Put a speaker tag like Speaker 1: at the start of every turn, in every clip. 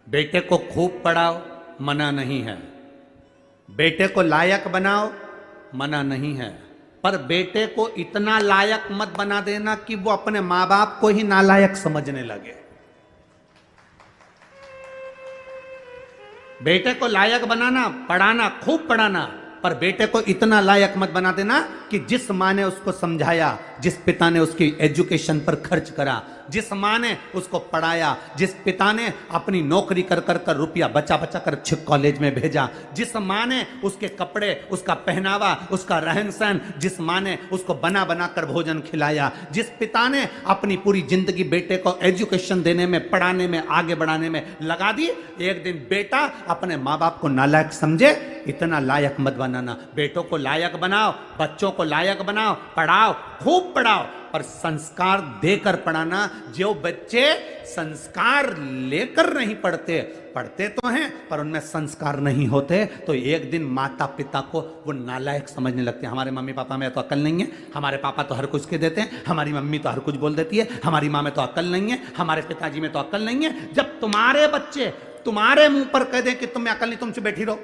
Speaker 1: बेटे को खूब पढ़ाओ, मना नहीं है। बेटे को लायक बनाओ, मना नहीं है। पर बेटे को इतना लायक मत बना देना कि वो अपने मां बाप को ही नालायक समझने लगे। बेटे को लायक बनाना, पढ़ाना, खूब पढ़ाना, पर बेटे को इतना लायक मत बना देना कि जिस मां ने उसको समझाया, जिस पिता ने उसकी एजुकेशन पर खर्च करा, जिस मां ने उसको पढ़ाया, जिस पिता ने अपनी नौकरी कर कर कर रुपया बचा बचा कर अच्छे कॉलेज में भेजा, जिस मां ने उसके कपड़े, उसका पहनावा, उसका रहन सहन, जिस मां ने उसको बना बना कर भोजन खिलाया, जिस पिता ने अपनी पूरी जिंदगी बेटे को एजुकेशन देने में, पढ़ाने में, आगे बढ़ाने में लगा दी, एक दिन बेटा अपने मां बाप को नालायक समझे, इतना लायक मत बनाना। बेटों को लायक बनाओ, बच्चों को लायक बनाओ, पढ़ाओ, खूब पढ़ाओ, पर संस्कार देकर पढ़ाना। जो बच्चे संस्कार लेकर नहीं पढ़ते, पढ़ते तो हैं पर उनमें संस्कार नहीं होते, तो एक दिन माता पिता को वो नालायक समझने लगते हैं। हमारे मम्मी पापा में तो अकल नहीं है, हमारे पापा तो हर कुछ के देते हैं, हमारी मम्मी तो हर कुछ बोल देती है, हमारी माँ में तो अकल नहीं है, हमारे पिताजी में तो अकल नहीं है। जब तुम्हारे बच्चे तुम्हारे मुंह पर कह दें कि तुम में अकल नहीं, तुम चुप बैठी रहो,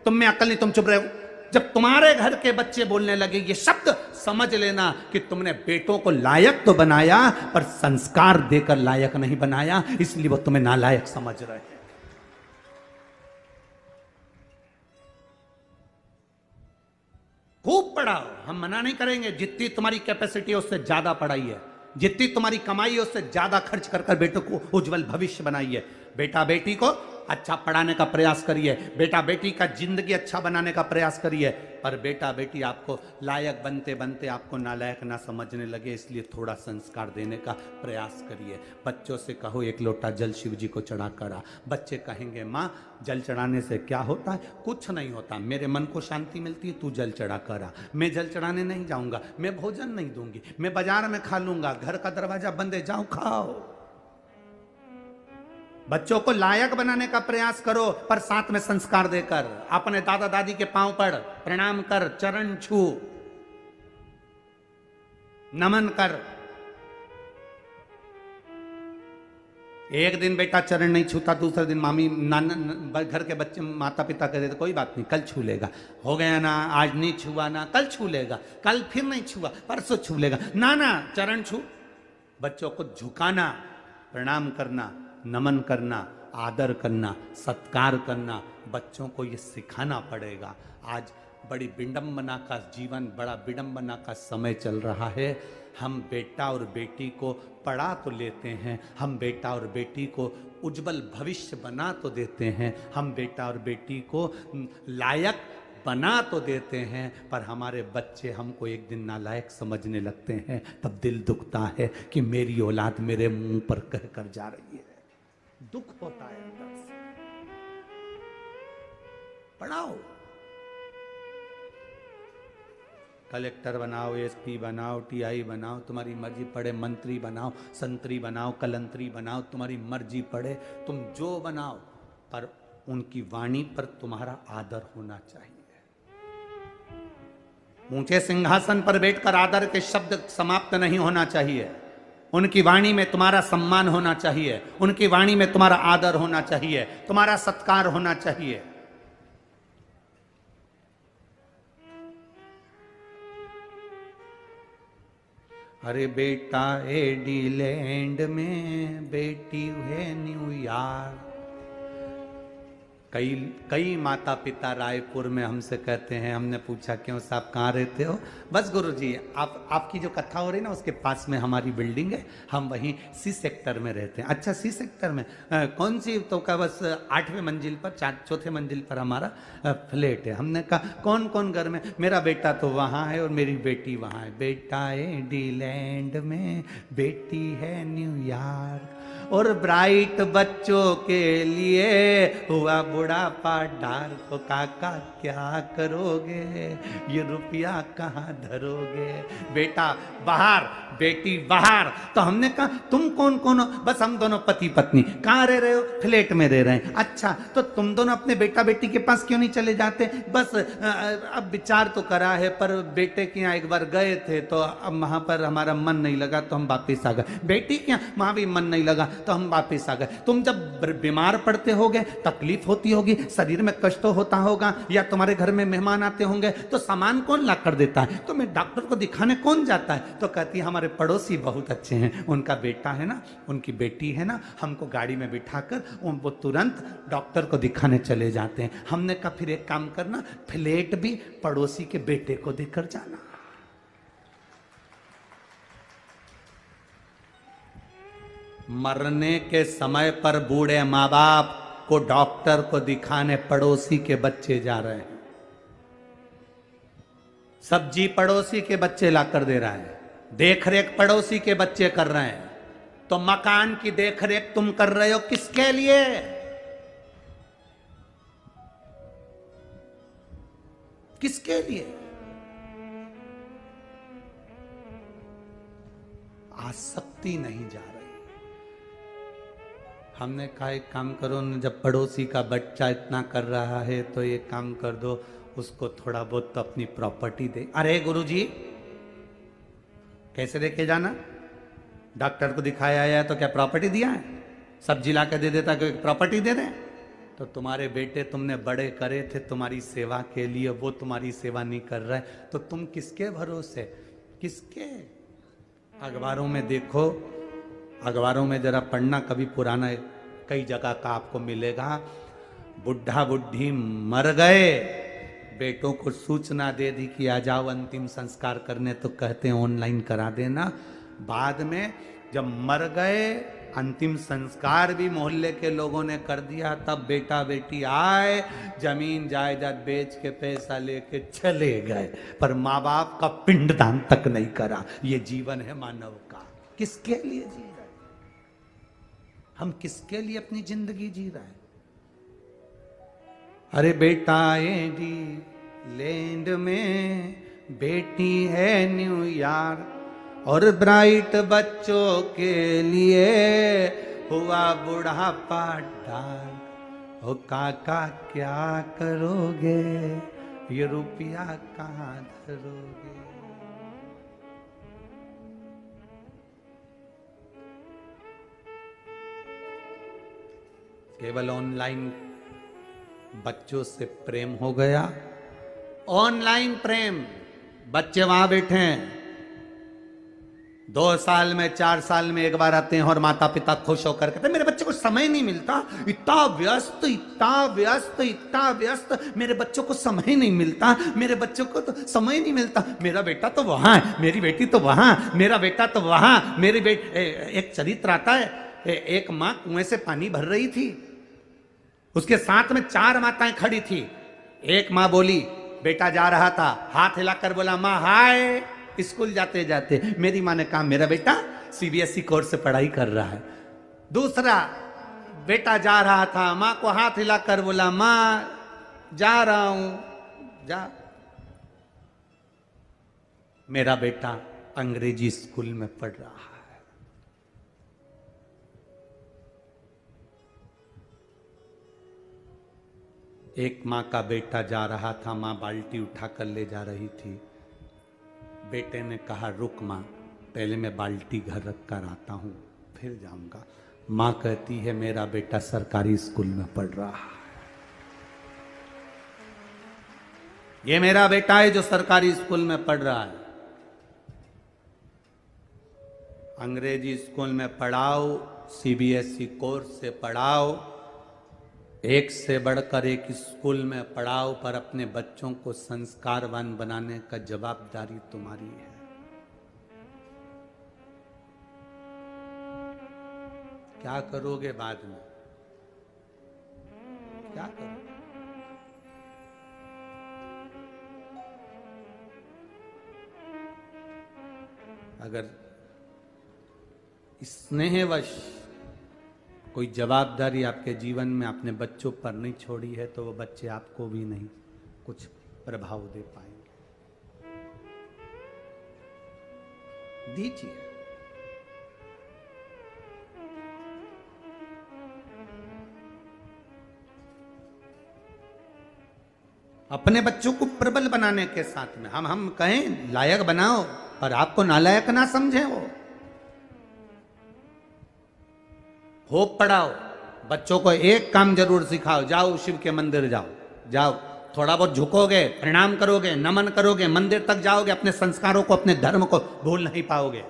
Speaker 1: तुम में अकल नहीं, तुम चुप रहो, जब तुम्हारे घर के बच्चे बोलने लगे ये शब्द, समझ लेना कि तुमने बेटों को लायक तो बनाया पर संस्कार देकर लायक नहीं बनाया, इसलिए वो तुम्हें नालायक समझ रहे हैं। खूब पढ़ाओ, हम मना नहीं करेंगे, जितनी तुम्हारी कैपेसिटी है उससे ज्यादा पढ़ाइए, जितनी तुम्हारी कमाई है उससे ज्यादा खर्च कर कर बेटों को उज्जवल भविष्य बनाइए। बेटा बेटी को अच्छा पढ़ाने का प्रयास करिए, बेटा बेटी का जिंदगी अच्छा बनाने का प्रयास करिए, पर बेटा बेटी आपको लायक बनते बनते आपको नालायक ना समझने लगे, इसलिए थोड़ा संस्कार देने का प्रयास करिए। बच्चों से कहो एक लोटा जल शिव जी को चढ़ा करा, बच्चे कहेंगे माँ जल चढ़ाने से क्या होता है? कुछ नहीं होता, मेरे मन को शांति मिलती है, तू जल चढ़ा करा। मैं जल चढ़ाने नहीं जाऊंगा, मैं भोजन नहीं दूंगी, मैं बाजार में खा लूंगा, घर का दरवाजा बंद है, जाओ खाओ। बच्चों को लायक बनाने का प्रयास करो, पर साथ में संस्कार देकर। अपने दादा दादी के पांव पड़, प्रणाम कर, चरण छू, नमन कर। एक दिन बेटा चरण नहीं छूता, दूसरे दिन मामी नाना घर के बच्चे माता पिता कहते थे कोई बात नहीं कल छू लेगा, हो गया ना, आज नहीं छुआ ना, कल छू लेगा, कल फिर नहीं छुआ, परसों छू लेगा, ना ना चरण छू। बच्चों को झुकाना, प्रणाम करना, नमन करना, आदर करना, सत्कार करना, बच्चों को ये सिखाना पड़ेगा। आज बड़ी विडंबना का जीवन, बड़ा विडंबना का समय चल रहा है। हम बेटा और बेटी को पढ़ा तो लेते हैं, हम बेटा और बेटी को उज्जवल भविष्य बना तो देते हैं, हम बेटा और बेटी को लायक बना तो देते हैं, पर हमारे बच्चे हमको एक दिन नालायक समझने लगते हैं। तब दिल दुखता है कि मेरी औलाद मेरे मुंह पर कह कर जा रही है, दुख होता है अंदर से। पढ़ाओ, कलेक्टर बनाओ, एसपी बनाओ, टीआई बनाओ, तुम्हारी मर्जी, पढ़े मंत्री बनाओ, संतरी बनाओ, कलंतरी बनाओ, तुम्हारी मर्जी, पढ़े तुम जो बनाओ, पर उनकी वाणी पर तुम्हारा आदर होना चाहिए। ऊंचे सिंहासन पर बैठकर आदर के शब्द समाप्त नहीं होना चाहिए। उनकी वाणी में तुम्हारा सम्मान होना चाहिए, उनकी वाणी में तुम्हारा आदर होना चाहिए, तुम्हारा सत्कार होना चाहिए। अरे बेटा एडीलैंड में, बेटी है न्यूयॉर्क। कई माता पिता रायपुर में हमसे कहते हैं, हमने पूछा क्यों साहब कहाँ रहते हो? बस गुरुजी आपकी जो कथा हो रही है ना उसके पास में हमारी बिल्डिंग है, हम वहीं सी सेक्टर में रहते हैं। अच्छा सी सेक्टर में कौन सी? तो का बस 8वें मंजिल पर, चौथे मंजिल पर हमारा फ्लैट है। हमने कहा कौन कौन घर में? मेरा बेटा तो वहाँ है और मेरी बेटी वहाँ है। बेटा एडीलैंड में, बेटी है न्यूयॉर्क, और ब्राइट बच्चों के लिए हुआ बुढ़ापा डार को काका क्या करोगे, ये रुपया कहाँ धरोगे। बेटा बाहर, बेटी बाहर। तो हमने कहा तुम कौन कौन हो? बस हम दोनों पति पत्नी। कहाँ रह रहे हो? फ्लैट में रह रहे हैं। अच्छा, तो तुम दोनों अपने बेटा बेटी के पास क्यों नहीं चले जाते? बस अब विचार तो करा है, पर बेटे के यहाँ एक बार गए थे तो अब वहां पर हमारा मन नहीं लगा तो हम वापिस आ गए। बेटी के यहाँ वहां भी मन नहीं लगा तो हम वापिस आ गए। तुम जब बीमार पड़ते होगे, तकलीफ होती होगी, शरीर में कष्ट होता होगा, या तुम्हारे घर में मेहमान आते होंगे, तो सामान कौन ला कर देता है? तो मैं डॉक्टर को दिखाने कौन जाता है? तो कहती है हमारे पड़ोसी बहुत अच्छे हैं, उनका बेटा है ना, उनकी बेटी है ना, हमको गाड़ी में बिठाकर वो तुरंत डॉक्टर को दिखाने चले जाते हैं। हमने कहा फिर एक काम करना, फ्लैट भी पड़ोसी के बेटे को देकर जाना। मरने के समय पर बूढ़े माँ बाप को डॉक्टर को दिखाने पड़ोसी के बच्चे जा रहे हैं। सब्जी पड़ोसी के बच्चे लाकर दे रहा है, देखरेख पड़ोसी के बच्चे कर रहे हैं। तो मकान की देखरेख तुम कर रहे हो किसके लिए? किसके लिए? आसक्ति नहीं जा रही। हमने कहा एक काम करो न, जब पड़ोसी का बच्चा इतना कर रहा है तो एक काम कर दो, उसको थोड़ा बहुत तो अपनी प्रॉपर्टी दे। अरे गुरुजी कैसे लेके जाना? डॉक्टर को दिखाया है तो क्या प्रॉपर्टी दिया है? सब्जी ला के दे देता कि प्रॉपर्टी दे रहे? तो तुम्हारे बेटे तुमने बड़े करे थे तुम्हारी सेवा के लिए, वो तुम्हारी सेवा नहीं कर रहे, तो तुम किसके भरोसे? किसके? अखबारों में देखो, अखबारों में जरा पढ़ना, कभी पुराना कई जगह का आपको मिलेगा। बुढ़ा बुढ़ी मर गए, बेटों को सूचना दे दी कि आ जाओ अंतिम संस्कार करने, तो कहते हैं ऑनलाइन करा देना। बाद में जब मर गए, अंतिम संस्कार भी मोहल्ले के लोगों ने कर दिया, तब बेटा बेटी आए, जमीन जायदाद बेच के पैसा लेके चले गए, पर माँ बाप का पिंडदान तक नहीं करा। ये जीवन है मानव का। किसके लिए जी रहे? हम किसके लिए अपनी जिंदगी जी रहे हैं? अरे बेटा एडी लैंड में, बेटी है न्यूयॉर्क, और ब्राइट बच्चों के लिए हुआ बुढ़ापा डार्क। ओ काका क्या करोगे, ये रुपया कहाँ धरोगे। केवल ऑनलाइन बच्चों से प्रेम हो गया। ऑनलाइन प्रेम, बच्चे वहां बैठे हैं, 2 साल में 4 साल में एक बार आते हैं और माता पिता खुश होकर कहते हैं मेरे बच्चे को समय नहीं मिलता, इतना व्यस्त इतना व्यस्त इतना व्यस्त, मेरे बच्चों को समय नहीं मिलता, मेरे बच्चों को तो समय नहीं मिलता। मेरा बेटा तो वहां है, मेरी बेटी तो वहां, मेरा बेटा तो वहां, मेरी बेटी। एक चरित्र आता है, एक माँ कुएं से पानी भर रही थी, उसके साथ में 4 माताएं खड़ी थी। एक माँ बोली, बेटा जा रहा था, हाथ हिलाकर बोला माँ हाय, स्कूल जाते जाते। मेरी माँ ने कहा मेरा बेटा सीबीएसई कोर्स से पढ़ाई कर रहा है। दूसरा बेटा जा रहा था, माँ को हाथ हिलाकर बोला माँ जा रहा हूं, जा। मेरा बेटा अंग्रेजी स्कूल में पढ़ रहा है। एक माँ का बेटा जा रहा था, माँ बाल्टी उठाकर ले जा रही थी। बेटे ने कहा रुक माँ, पहले मैं बाल्टी घर रख कर आता हूँ फिर जाऊंगा। माँ कहती है मेरा बेटा सरकारी स्कूल में पढ़ रहा है, ये मेरा बेटा है जो सरकारी स्कूल में पढ़ रहा है। अंग्रेजी स्कूल में पढ़ाओ, सीबीएसई कोर्स से पढ़ाओ, एक से बढ़कर एक स्कूल में पढ़ाओ, पर अपने बच्चों को संस्कारवान बनाने का जवाबदारी तुम्हारी है। क्या करोगे बाद में? क्या करोगे? अगर स्नेहवश कोई जवाबदारी आपके जीवन में आपने बच्चों पर नहीं छोड़ी है तो वो बच्चे आपको भी नहीं कुछ प्रभाव दे पाएंगे। दीजिए। अपने बच्चों को प्रबल बनाने के साथ में हम कहें लायक बनाओ, और आपको नालायक ना समझे। वो होप पढ़ाओ, बच्चों को एक काम जरूर सिखाओ, जाओ शिव के मंदिर जाओ, जाओ थोड़ा बहुत झुकोगे, प्रणाम करोगे, नमन करोगे, मंदिर तक जाओगे, अपने संस्कारों को, अपने धर्म को भूल नहीं पाओगे।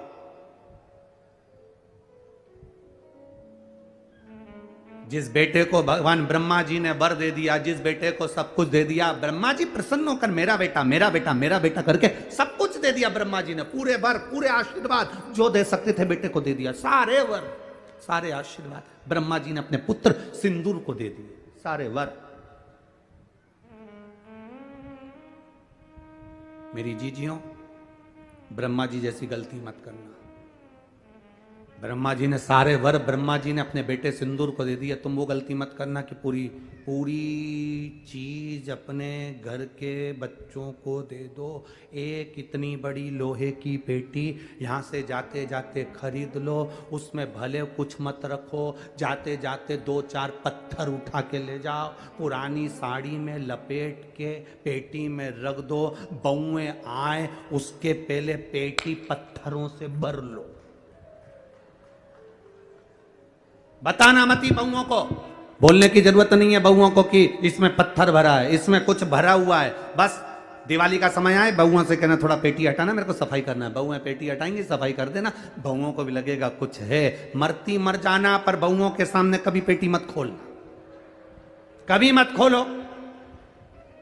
Speaker 1: जिस बेटे को भगवान ब्रह्मा जी ने वर दे दिया, जिस बेटे को सब कुछ दे दिया, ब्रह्मा जी प्रसन्न होकर मेरा बेटा मेरा बेटा मेरा बेटा करके सब कुछ दे दिया ब्रह्मा जी ने, पूरे वर पूरे आशीर्वाद जो दे सकते थे बेटे को दे दिया, सारे वर सारे आशीर्वाद ब्रह्मा जी ने अपने पुत्र सिंदूर को दे दिए, सारे वर। मेरी जीजियों, ब्रह्मा जी जैसी गलती मत करना। ब्रह्मा जी ने सारे वर ब्रह्मा जी ने अपने बेटे सिंदूर को दे दिया, तुम वो गलती मत करना कि पूरी पूरी चीज अपने घर के बच्चों को दे दो। एक इतनी बड़ी लोहे की पेटी यहाँ से जाते जाते खरीद लो, उसमें भले कुछ मत रखो, जाते जाते 2-4 पत्थर उठा के ले जाओ, पुरानी साड़ी में लपेट के पेटी में रख दो, बउए आए उसके पहले पेटी पत्थरों से भर लो। बताना मती बहुओं को, बोलने की जरूरत नहीं है बहुओं को कि इसमें पत्थर भरा है, इसमें कुछ भरा हुआ है। बस दिवाली का समय आए बहुओं से कहना थोड़ा पेटी हटाना, मेरे को सफाई करना है। बहुएं पेटी हटाएंगी, सफाई कर देना, बहुओं को भी लगेगा कुछ है। मरती मर जाना, पर बहुओं के सामने कभी पेटी मत खोलना, कभी मत खोलो।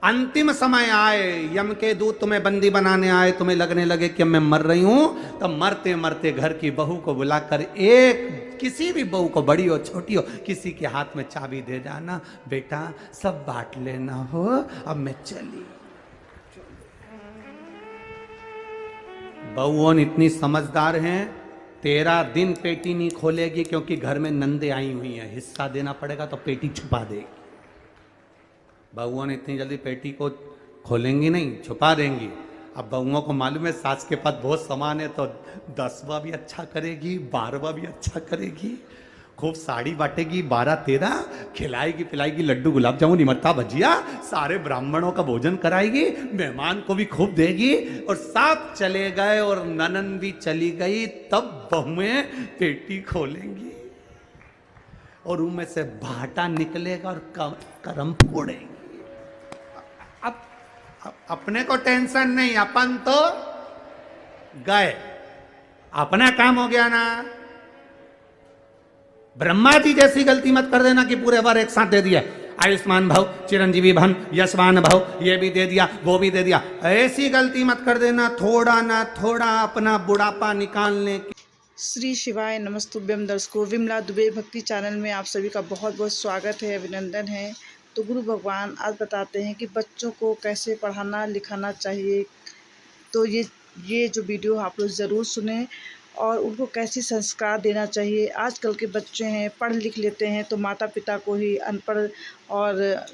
Speaker 1: अंतिम समय आए, यम के दूत तुम्हें बंदी बनाने आए, तुम्हें लगने लगे कि मैं मर रही हूं, तो मरते मरते घर की बहू को बुलाकर, एक किसी भी बहू को, बड़ी हो छोटी हो, किसी के हाथ में चाबी दे जाना, बेटा सब बांट लेना हो, अब मैं चली। बहुओं इतनी समझदार हैं, 13 दिन पेटी नहीं खोलेगी, क्योंकि घर में नंदे आई हुई हैं, हिस्सा देना पड़ेगा तो पेटी छुपा देगी। बहुओं ने इतनी जल्दी पेटी को खोलेंगी नहीं, छुपा देंगी। अब बहुओं को मालूम है सास के पास बहुत सामान है, तो 10वां भी अच्छा करेगी, 12वां भी अच्छा करेगी, खूब साड़ी बांटेगी, 12-13 खिलाएगी पिलाएगी, लड्डू गुलाब जामुन इमरता भजिया, सारे ब्राह्मणों का भोजन कराएगी, मेहमान को भी खूब देगी, और सब चले गए और ननन भी चली गई, तब बहुएं पेटी खोलेंगी और उनमें से भाटा निकलेगा और करम फोड़ेंगे। अब अपने को टेंशन नहीं, अपन तो गए, अपना काम हो गया ना। ब्रह्मा जी जैसी गलती मत कर देना कि पूरे वर एक साथ दे दिया, आयुष्मान भव, चिरंजीवी भन, यशवान भव, ये भी दे दिया वो भी दे दिया, ऐसी गलती मत कर देना। थोड़ा ना थोड़ा अपना बुढ़ापा निकालने की।
Speaker 2: श्री शिवाय नमस्तुभ्यम। दर्शकों, विमला दुबे भक्ति चैनल में आप सभी का बहुत बहुत स्वागत है, अभिनंदन है। तो गुरु भगवान आज बताते हैं कि बच्चों को कैसे पढ़ाना लिखाना चाहिए। तो ये जो वीडियो आप लोग ज़रूर सुने और उनको कैसे संस्कार देना चाहिए। आजकल के बच्चे हैं पढ़ लिख लेते हैं तो माता पिता को ही अनपढ़ और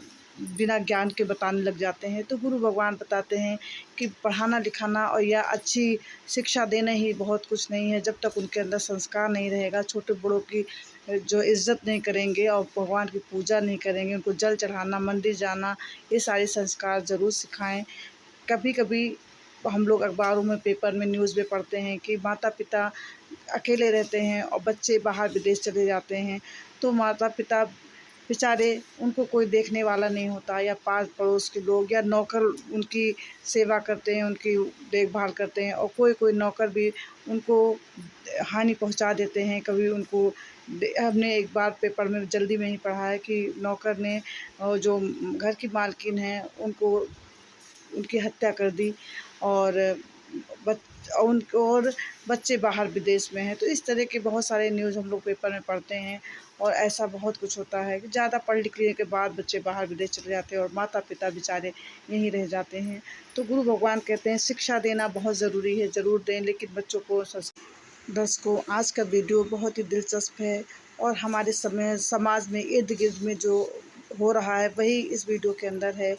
Speaker 2: बिना ज्ञान के बताने लग जाते हैं। तो गुरु भगवान बताते हैं कि पढ़ाना लिखाना और या अच्छी शिक्षा देना ही बहुत कुछ नहीं है, जब तक उनके अंदर संस्कार नहीं रहेगा। छोटे बड़ों की जो इज़्ज़त नहीं करेंगे और भगवान की पूजा नहीं करेंगे, उनको जल चढ़ाना, मंदिर जाना, ये सारे संस्कार ज़रूर सिखाएं। कभी कभी हम लोग अखबारों में, पेपर में, न्यूज़ में पढ़ते हैं कि माता पिता अकेले रहते हैं और बच्चे बाहर विदेश चले जाते हैं, तो माता पिता बेचारे, उनको कोई देखने वाला नहीं होता, या पास पड़ोस के लोग या नौकर उनकी सेवा करते हैं, उनकी देखभाल करते हैं, और कोई नौकर भी उनको हानि पहुंचा देते हैं। कभी उनको हमने एक बार पेपर में जल्दी में ही पढ़ा है कि नौकर ने जो घर की मालकिन है उनको उनकी हत्या कर दी, और और बच्चे बाहर विदेश में हैं। तो इस तरह के बहुत सारे न्यूज़ हम लोग पेपर में पढ़ते हैं, और ऐसा बहुत कुछ होता है कि ज़्यादा पढ़ लिख लेने के बाद बच्चे बाहर विदेश चले जाते हैं और माता पिता बेचारे यहीं रह जाते हैं। तो गुरु भगवान कहते हैं शिक्षा देना बहुत ज़रूरी है, ज़रूर दें, लेकिन बच्चों को। दर्शकों, आज का वीडियो बहुत ही दिलचस्प है और हमारे समय समाज में इर्द गिर्द में जो हो रहा है वही इस वीडियो के अंदर है।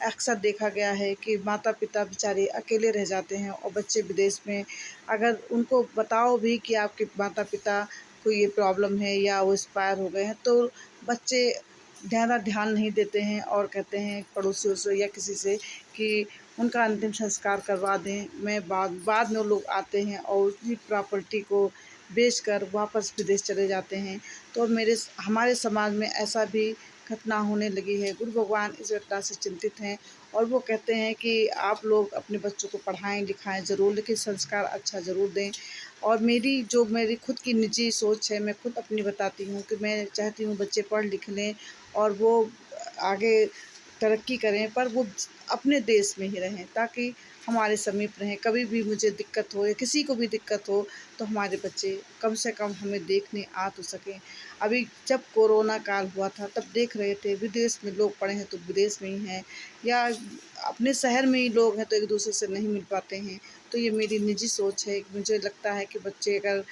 Speaker 2: अक्सर देखा गया है कि माता पिता बेचारे अकेले रह जाते हैं और बच्चे विदेश में, अगर उनको बताओ भी कि आपके माता पिता को ये प्रॉब्लम है या वो एक्सपायर हो गए हैं, तो बच्चे ज़्यादा ध्यान नहीं देते हैं और कहते हैं पड़ोसियों से या किसी से कि उनका अंतिम संस्कार करवा दें। मैं बाद बाद में वो लोग आते हैं और उसी प्रॉपर्टी को बेचकर वापस विदेश चले जाते हैं। तो हमारे समाज में ऐसा भी घटना होने लगी है। गुरु भगवान इस घटना से चिंतित हैं और वो कहते हैं कि आप लोग अपने बच्चों को पढ़ाएं लिखाएं ज़रूर, लेकिन संस्कार अच्छा ज़रूर दें। और मेरी खुद की निजी सोच है, मैं खुद अपनी बताती हूँ कि मैं चाहती हूँ बच्चे पढ़ लिख लें और वो आगे तरक्की करें, पर वो अपने देश में ही रहें ताकि हमारे समीप रहें। कभी भी मुझे दिक्कत हो या किसी को भी दिक्कत हो तो हमारे बच्चे कम से कम हमें देखने आ तो सकें। अभी जब कोरोना काल हुआ था तब देख रहे थे विदेश में लोग पड़े हैं तो विदेश में ही हैं, या अपने शहर में ही लोग हैं तो एक दूसरे से नहीं मिल पाते हैं। तो ये मेरी निजी सोच है कि मुझे लगता है कि बच्चे अगर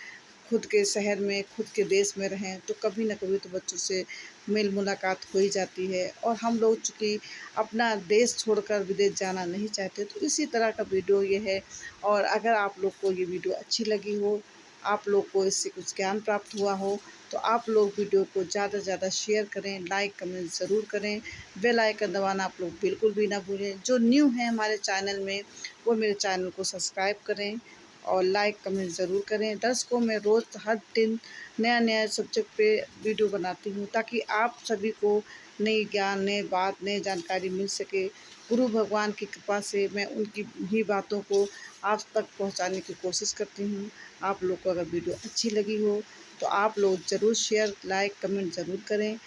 Speaker 2: खुद के शहर में, खुद के देश में रहें तो कभी ना कभी तो बच्चों से मेल मुलाकात हो ही जाती है। और हम लोग चूँकि अपना देश छोड़कर विदेश जाना नहीं चाहते, तो इसी तरह का वीडियो ये है। और अगर आप लोग को ये वीडियो अच्छी लगी हो, आप लोग को इससे कुछ ज्ञान प्राप्त हुआ हो, तो आप लोग वीडियो को ज़्यादा से ज़्यादा शेयर करें, लाइक कमेंट ज़रूर करें। बेल आइकन दबाना आप लोग बिल्कुल भी ना भूलें। जो न्यू हैं हमारे चैनल में वो मेरे चैनल को सब्सक्राइब करें और लाइक कमेंट ज़रूर करें। दर्शकों, मैं रोज़ हर दिन नया सब्जेक्ट पे वीडियो बनाती हूँ ताकि आप सभी को नई ज्ञान, नई बात, नई जानकारी मिल सके। गुरु भगवान की कृपा से मैं उनकी ही बातों को आप तक पहुँचाने की कोशिश करती हूँ। आप लोग को अगर वीडियो अच्छी लगी हो तो आप लोग ज़रूर शेयर, लाइक, कमेंट ज़रूर करें।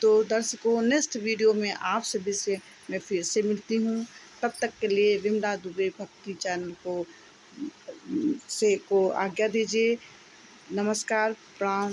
Speaker 2: तो दर्शकों, नेक्स्ट वीडियो में आप सभी से मैं फिर से मिलती हूँ। तब तक के लिए विमला दुबे भक्ति चैनल को आज्ञा दीजिए। नमस्कार, प्रणाम।